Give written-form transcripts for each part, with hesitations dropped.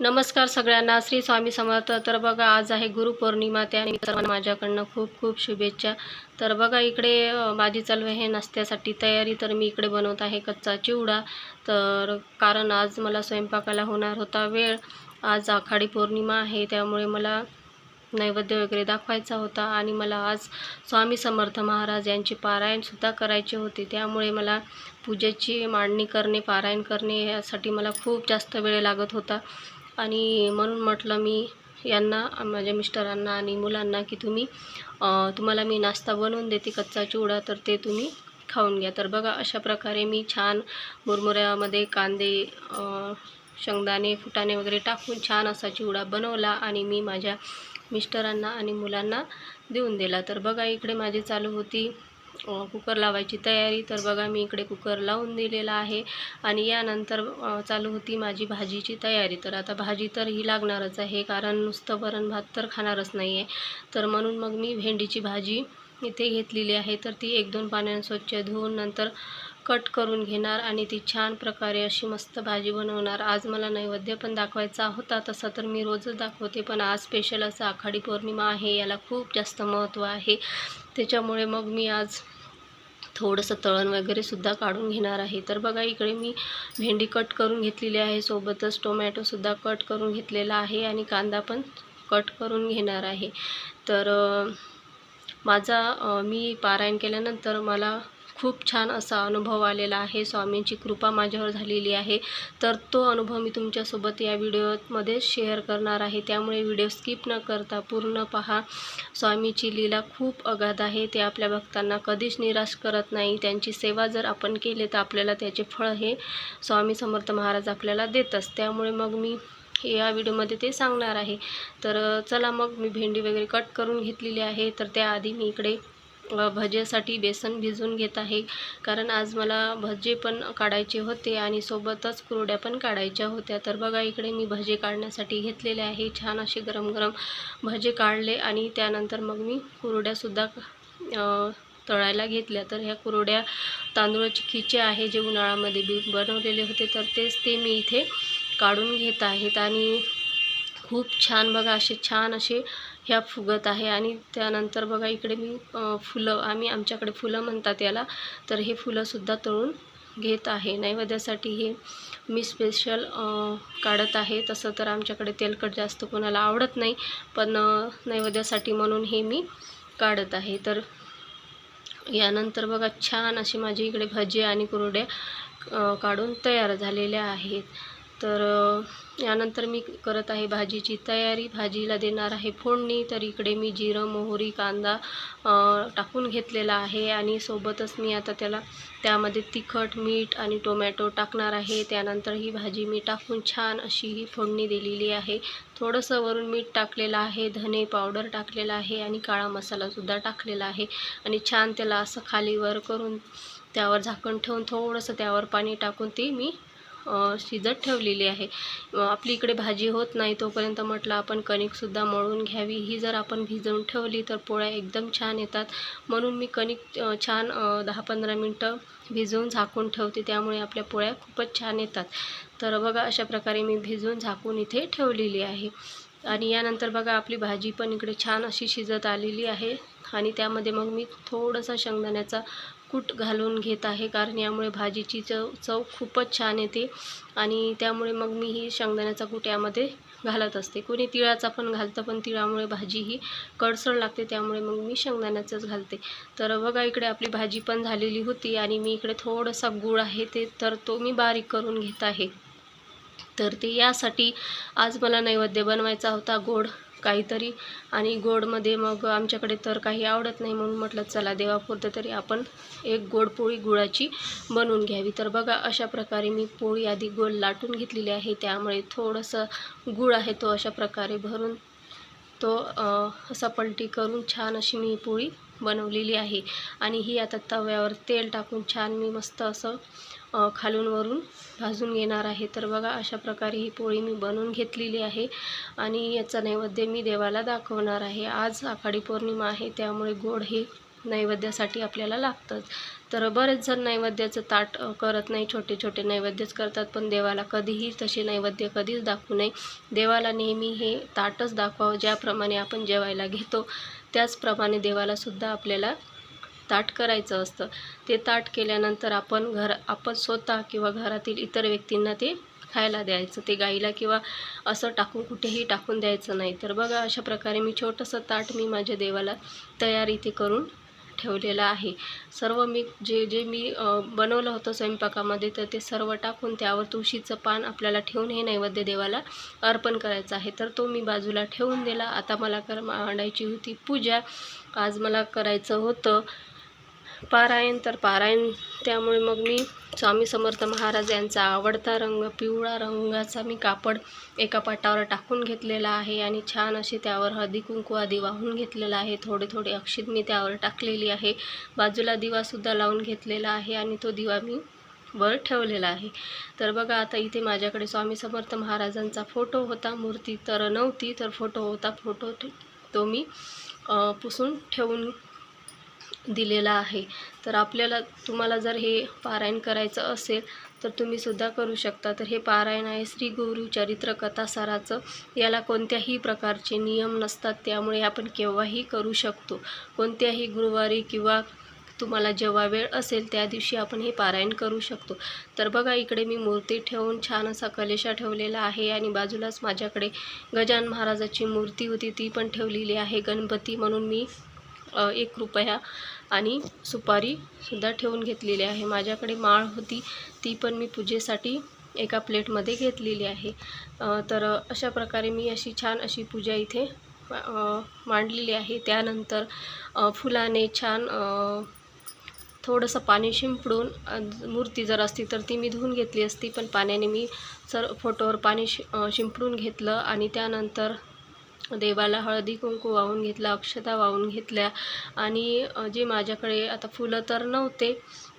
नमस्कार सगळ्यांना, श्री स्वामी समर्थ। तर बघा, आज आहे गुरुपौर्णिमा, त्यानिमित्त सर्वांना माझ्याकडनं खूप खूप शुभेच्छा। तर बघा, इकडे माझी चालू आहे नाश्त्यासाठी तयारी। तर मी इकडे बनवत आहे कच्चा चिवडा। तर कारण आज मला स्वयंपाकाला होणार होता वेळ। आज आषाढी पौर्णिमा आहे, त्यामुळे मला नैवेद्य वगैरे दाखवायचा होता आणि मला आज स्वामी समर्थ महाराज यांचे पारायणसुद्धा करायचे होते। त्यामुळे मला पूजेची मांडणी करणे, पारायण करणे यासाठी मला खूप जास्त वेळ लागत होता आणि म्हणून म्हटलं मी यांना, माझ्या मिस्टरांना आणि मुलांना की तुम्हाला मी नाश्ता बनवून देते कच्चा चिवडा, तर ते तुम्ही खाऊन घ्या। तर बघा, अशा प्रकारे मी छान मुरमुऱ्यामध्ये कांदे, शेंगदाणे, फुटाणे वगैरे टाकून छान असा चिवडा बनवला आणि मी माझ्या मिस्टरांना आणि मुलांना देऊन दिला। तर बघा, इकडे माझी चालू होती कुकर लावायची तयारी। तर बघा, मी इकडे कुकर लावून दिलेला आहे आणि यानंतर चालू होती माझी भाजीची तयारी। तर आता भाजी तर ही लागणारच आहे, कारण नुसतं वरण भात तर खाणारच नाही आहे। तर म्हणून मग मी भेंडीची भाजी इथे घेतलेली आहे। तर ती 1-2 पाण्याने स्वच्छ धुवून नंतर कट करून घेणार आणि ती छान प्रकारे अशी मस्त भाजी बनवणार। आज मला नैवेद्य पण दाखवायचा होता, तसं तर मी रोजच दाखवते, पण आज स्पेशल असं आषाढी पौर्णिमा आहे, याला खूप जास्त महत्त्व आहे। त्याच्यामुळे मग मी आज थोडंसं तळण वगैरे सुद्धा काढून घेणार आहे। तर बघा, इकडे मी भेंडी कट करून घेतलेली आहे, सोबतच टोमॅटोसुद्धा कट करून घेतलेला आहे आणि कांदा पण कट करून घेणार आहे। तर मी पारायण केल्यानंतर मला खूप छान असा अनुभव आलेला आहे, स्वामींची कृपा माझ्यावर झालेली आहे। तर तो अनुभव मी तुमच्यासोबत या व्हिडिओमध्ये शेअर करणार आहे, त्यामुळे व्हिडिओ स्किप न करता पूर्ण पहा। स्वामीची लीला खूप अगाध आहे, ते आपल्या भक्तांना कधीच निराश करत नाही। त्यांची सेवा जर आपण केली तर आपल्याला त्याचे फळ हे स्वामी समर्थ महाराज आपल्याला देतच, त्यामुळे मग मी या व्हिडिओमध्ये ते सांगणार आहे। तर चला, मग मी भेंडी वगैरे कट करून घेतलेली आहे। तर त्याआधी मी इकडे भज्यासाठी बेसन भिजवून घेत आहे, कारण आज मला भजे पण काढायचे होते आणि सोबतच कुरड्या पण काढायच्या होत्या। तर बघा, इकडे मी भजे काढण्यासाठी घेतलेले आहे। छान असे गरम गरम भजे काढले आणि त्यानंतर मग मी कुरड्यासुद्धा तळायला घेतल्या। तर ह्या कुरड्या तांदूळाची खिचे आहे, जे उन्हाळ्यामध्ये बनवलेले होते, तर ते मी इथे काढून घेत आहेत आणि खूप छान बघा छान असे ह्या फुगत आहे। आणि त्यानंतर बघा, इकडे मी फुलं, आमच्याकडे फुलं म्हणतात याला, तर हे फुलंसुद्धा तळून घेत आहे नैवेद्यासाठी। हे मी स्पेशल काढत आहे, तसं तर आमच्याकडे तेलकट जास्त कोणाला आवडत नाही, पण नैवेद्यासाठी म्हणून हे मी काढत आहे। तर यानंतर बघा, छान अशी माझी इकडे भजी आणि कुरड्या काढून तयार झालेल्या आहेत। तर यानंतर मी करत आहे भाजीची तयारी, भाजीला देणार आहे फोडणी। तर इकडे मी जिरं, मोहरी, कांदा टाकून घेतलेला आहे आणि सोबतच मी आता त्यामध्ये तिखट, मीठ आणि टोमॅटो टाकणार आहे। त्यानंतर ही भाजी मी टाकून छान अशी ही फोडणी दिलेली आहे। थोडंसं वरून मीठ टाकलेलं आहे, धने पावडर टाकलेला आहे आणि काळा मसालासुद्धा टाकलेला आहे आणि छान त्याला असं खालीवर करून त्यावर झाकण ठेवून थोडंसं त्यावर पाणी टाकून ती मी शिजत ठेवलेली आहे। आपली इकडे भाजी होत नाही तोपर्यंत म्हटलं आपण कणिकसुद्धा मळून घ्यावी। ही जर आपण भिजवून ठेवली तर पोळ्या एकदम छान येतात, म्हणून मी कणिक छान 10-15 मिनटं भिजवून झाकून ठेवते, त्यामुळे आपल्या पोळ्या खूपच छान येतात। तर बघा, अशा प्रकारे मी भिजवून झाकून इथे ठेवलेली आहे आणि यानंतर बघा, आपली भाजी पण इकडे छान अशी शिजत आलेली आहे आणि त्यामध्ये मग मी थोडासा शेंगदाण्याचा कूट घालून घेत आहे, कारण यामुळे भाजीची चव खूपच छान येते आणि त्यामुळे मग मी ही शेंगदाण्याचा कूट यामध्ये घालत असते। कोणी तिळाचा पण घालतं, पण तिळामुळे भाजी ही कडसर लागते, त्यामुळे मग मी शेंगदाण्याचंच घालते। तर बघा, इकडे आपली भाजी पण झालेली होती आणि मी इकडे थोडासा गूळ आहे तो मी बारीक करून घेत आहे। तर ते यासाठी आज मला नैवेद्य बनवायचा होता गोड काहीतरी, आणि गोडमध्ये मग आमच्याकडे तर काही आवडत नाही, म्हणून म्हटलं चला देवापुरतं तरी आपण एक गोड पोळी गुळाची बनवून घ्यावी। तर बघा, अशा प्रकारे मी पोळी आधी गोल लाटून घेतलेली आहे, त्यामुळे थोडंसं गूळ आहे तो अशा प्रकारे भरून तो असा पलटी करून छान अशी मी पोळी बनवलेली आहे आणि ही आता तव्यावर तेल टाकून छान मी मस्त असं खालून वरून भाजून घेणार आहे। तर बघा, अशा प्रकारे ही पोळी मी बनवून घेतलेली आहे आणि याचा नैवेद्य मी देवाला दाखवणार आहे। आज आषाढी पौर्णिमा आहे, त्यामुळे गोड हे नैवेद्यासाठी आपल्याला लागतंच. तर बरेच जण नैवेद्याचं ताट करत नाही, छोटे छोटे नैवेद्यच करतात, पण देवाला कधीही तसे नैवेद्य कधीच दाखवू नये. देवाला नेहमी हे ताटच दाखवावं. ज्याप्रमाणे आपण जेवायला घेतो त्याचप्रमाणे देवालासुद्धा आपल्याला ताट करायचं असतं. ते ताट केल्यानंतर आपण स्वतः किंवा घरातील इतर व्यक्तींना ते खायला द्यायचं. ते गाईला किंवा असं टाकून कुठेही टाकून द्यायचं नाही. तर बघा, अशा प्रकारे मी छोटंसं ताट मी माझ्या देवाला तयार इथे करून ठेवलेलं आहे. सर्व मी जे मी बनवलं होतं स्वयंपाकामध्ये, तर ते सर्व टाकून त्यावर तुळशीचं पान आपल्याला ठेवून हे नैवेद्य देवाला अर्पण करायचं आहे. तर तो मी बाजूला ठेवून दिला. आता मला मांडायची होती पूजा. आज मला करायचं होतं पारायण. तर पारायण त्यामुळे मग मी स्वामी समर्थ महाराज यांचा आवडता रंग पिवळा रंगाचा मी कापड एका पाटावर टाकून घेतलेला आहे आणि छान असे त्यावर हळदी कुंकू आधी वाहून घेतलेला आहे. थोडे थोडे अक्षत मी त्यावर टाकलेली आहे. बाजूला दिवासुद्धा लावून घेतलेला आहे आणि तो दिवा मी वर ठेवलेला आहे. तर बघा, आता इथे माझ्याकडे स्वामी समर्थ महाराजांचा फोटो होता. मूर्ती तर नव्हती, तर फोटो होता. फोटो तो मी पुसून ठेवून दिलेला आहे. तर तुम्हाला जर हे पारायण करायचं असेल तर तुम्ही सुद्धा करू शकता. तर हे पारायण आहे श्री गुरुचरित्र कथासाराचं. याला कोणत्याही प्रकारचे नियम नसतात, त्यामुळे आपण केव्हाही करू शकतो. कोणत्याही गुरुवारी किंवा तुम्हाला जेव्हा वेळ असेल त्या दिवशी आपण हे पारायण करू शकतो. तर बघा, इकडे मी मूर्ती ठेवून छान असा कलेशा ठेवलेला आहे आणि बाजूलाच माझ्याकडे गजानन महाराजाची मूर्ती होती, ती पण ठेवलेली आहे. गणपती म्हणून मी 1 रुपया आणि सुपारीसुद्धा ठेवून घेतलेली आहे. माझ्याकडे माळ होती, ती पण मी पूजेसाठी एका प्लेटमध्ये घेतलेली आहे. तर अशा प्रकारे मी अशी छान अशी पूजा इथे मांडलेली आहे. त्यानंतर फुलाने छान थोडंसं पाणी शिंपडून मूर्ती जर असती तर ती मी धुवून घेतली असती, पण पाण्याने मी फोटोवर पाणी शिंपडून घेतलं आणि त्यानंतर देवाला हळदी कुंकू वाहून घेतला, अक्षता वाहून घेतल्या आणि जे माझ्याकडे आता फुलं तर नव्हते.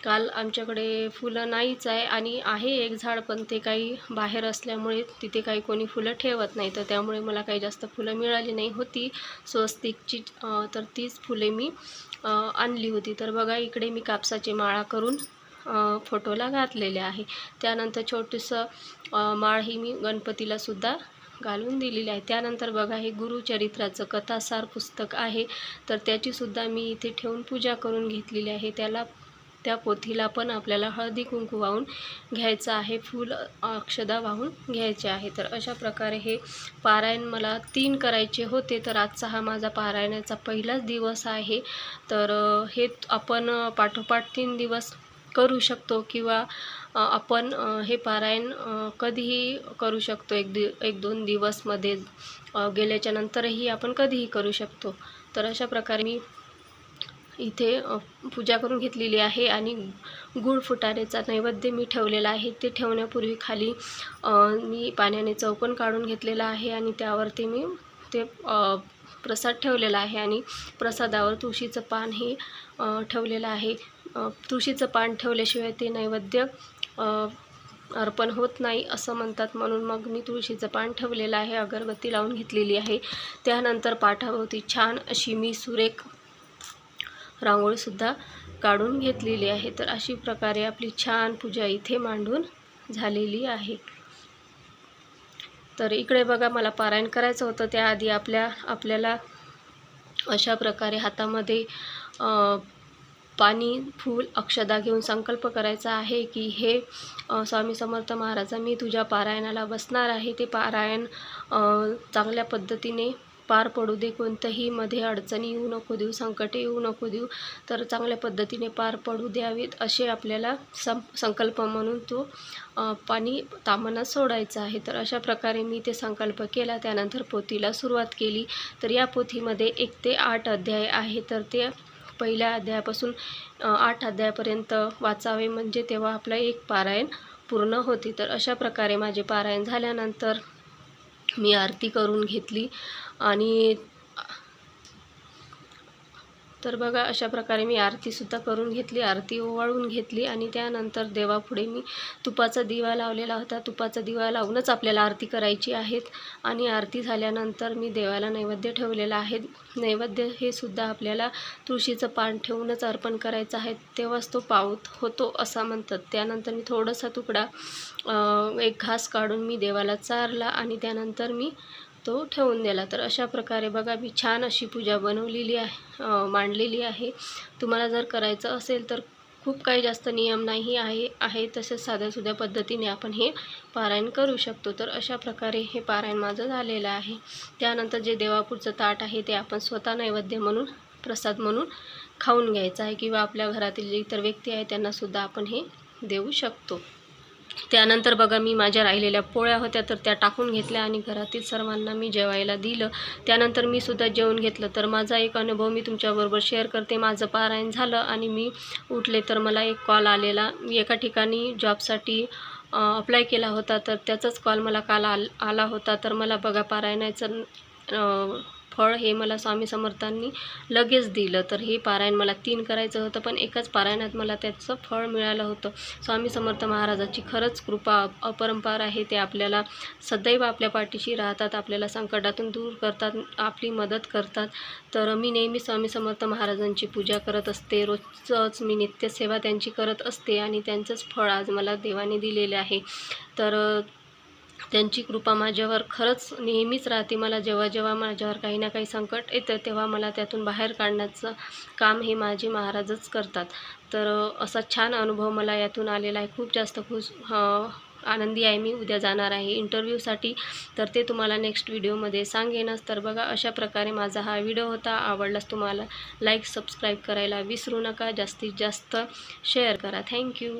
काल आमच्याकडे फुलं नाहीच आहे आणि आहे एक झाड, पण ते काही बाहेर असल्यामुळे तिथे काही कोणी फुलं ठेवत नाही, तर त्यामुळे मला काही जास्त फुलं मिळाली नाही होती स्वस्तिकची. तर तीच फुले मी आणली होती. तर बघा, इकडे मी कापसाची माळा करून फोटोला घातलेले आहे. त्यानंतर छोटंसं माळ ही मी गणपतीला सुद्धा घालून दिलेली आहे. त्यानंतर बघा, हे गुरुचरित्राचं कथासार पुस्तक आहे, तर त्याचीसुद्धा मी इथे ठेवून पूजा करून घेतलेली आहे. त्या पोथीला पण आपल्याला हळदी कुंकू वाहून घ्यायचं आहे, फूल अक्षदा वाहून घ्यायचे आहे. तर अशा प्रकारे हे पारायण मला 3 करायचे होते, तर आजचा हा माझा पारायणाचा पहिलाच दिवस आहे. तर हे आपण पाठोपाठ 3 दिवस करू शकतो किंवा आपण हे पारायण कधीही करू शकतो. 1-2 दिवसमध्ये गेल्याच्या नंतरही आपण कधीही करू शकतो. तर अशा प्रकारे मी इथे पूजा करून घेतलेली आहे आणि गुळ फुटाण्याचा नैवेद्य मी ठेवलेला आहे. ते ठेवण्यापूर्वी खाली मी पाण्याने चौकोन काढून घेतलेला आहे आणि त्यावरती मी ते प्रसाद ठेवलेला आहे आणि प्रसादावर तुळशीचं पान हे ठेवलेलं आहे. तुळशीचं पान ठेवल्याशिवाय ते नैवेद्य अर्पण होत नाही असं म्हणतात, म्हणून मग मी तुळशीचं पान ठेवलेलं आहे. अगरबत्ती लावून घेतलेली आहे. त्यानंतर पाठाभोवती छान अशी मी सुरेख रांगोळीसुद्धा काढून घेतलेली आहे. तर अशी प्रकारे आपली छान पूजा इथे मांडून झालेली आहे. तर इकडे बघा, मला पारायण करायचं होतं त्याआधी आपल्याला अशा प्रकारे हातामध्ये पाणी, फूल, अक्षदा घेऊन संकल्प करायचा आहे की हे स्वामी समर्थ महाराजा, मी तुझ्या पारायणाला बसणार आहे. ते पारायण चांगल्या पद्धतीने पार पडू दे. कोणत्याही मध्ये अडचणी येऊ नको देऊ, संकटे येऊ नको देऊ, तर चांगल्या पद्धतीने पार पडू द्यावेत असे आपल्याला संकल्प म्हणून तो पाणी ताम्हाणात सोडायचं आहे. तर अशा प्रकारे मी ते संकल्प केला. त्यानंतर पोथीला सुरुवात केली. तर या पोथीमध्ये 1 ते 8 अध्याय आहे. तर ते पहिल्या अध्यायापासून 8 अध्यायापर्यंत वाचावे, म्हणजे तेव्हा आपलं एक पारायण पूर्ण होते. तर अशा प्रकारे माझे पारायण झाल्यानंतर मी आरती करून घेतली आणि तर बघा अशा प्रकारे मी आरतीसुद्धा करून घेतली, आरती ओवाळून घेतली आणि त्यानंतर देवापुढे मी तुपाचा दिवा लावलेला होता. तुपाचा दिवा लावूनच आपल्याला आरती करायची आहेत आणि आरती झाल्यानंतर मी देवाला नैवेद्य ठेवलेला आहे. नैवेद्य हे सुद्धा आपल्याला तुळशीचं पान ठेवूनच अर्पण करायचं आहे, तेव्हाच तो पावत होतो असं म्हणतात. त्यानंतर मी थोडासा तुकडा एक घास काढून मी देवाला चारला आणि त्यानंतर मी तो ठेवून दिला. तर अशा प्रकारे बघा मी छान अशी पूजा बनवलेली आहे, मांडलेली आहे. तुम्हाला जर करायचं असेल तर खूप काही जास्त नियम नाही आहे तसेच साध्यासुध्या पद्धतीने आपण हे पारायण करू शकतो. तर अशा प्रकारे हे पारायण माझं झालेलं आहे. त्यानंतर जे देवापुढचं ताट आहे ते आपण स्वतः नैवेद्य म्हणून, प्रसाद म्हणून खाऊन घ्यायचं आहे किंवा आपल्या घरातील जे इतर व्यक्ती आहेत त्यांनासुद्धा आपण हे देऊ शकतो. त्यानंतर बघा मी माझ्या राहिलेल्या पोळ्या होत्या तर त्या टाकून घेतल्या आणि घरातील सर्वांना मी जेवायला दिलं. त्यानंतर मी सुद्धा जेवून घेतलं. तर माझा एक अनुभव मी तुमच्याबरोबर शेअर करते. माझं पारायण झालं आणि मी उठले तर मला एक कॉल आलेला. मी एका ठिकाणी जॉबसाठी अप्लाय केला होता तर त्याचाच कॉल मला काल आला होता. तर मला बघा पारायणाचं फळ हे मला स्वामी समर्थांनी लगेच दिलं. तर हे पारायण मला 3 करायचं होतं पण एकाच पारायणात मला त्याचं फळ मिळालं होतं. स्वामी समर्थ महाराजाची खरंच कृपा अपरंपार आहे. ते आपल्याला सदैव आपल्या पाठीशी राहतात, आपल्याला संकटातून दूर करतात, आपली मदत करतात. तर मी नेहमी स्वामी समर्थ महाराजांची पूजा करत असते. रोजच मी नित्यसेवा त्यांची करत असते आणि त्यांचंच फळ आज मला देवाने दिलेले आहे. तर त्यांची कृपा माझ्यावर खरंच नेहमीच राहते. मला जेव्हा माझ्यावर काही ना काही संकट येतं तेव्हा मला त्यातून बाहेर काढण्याचं काम हे माझे महाराजच करतात. तर असा छान अनुभव मला यातून आलेला आहे. खूप जास्त आनंदी आहे मी. उद्या जाणार आहे इंटरव्ह्यूसाठी, तर ते तुम्हाला नेक्स्ट व्हिडिओमध्ये सांगेनच. तर बघा अशा प्रकारे माझा हा व्हिडिओ होता. आवडल्यास तुम्हाला लाईक, सबस्क्राईब करायला विसरू नका. जास्तीत जास्त शेअर करा. थँक्यू.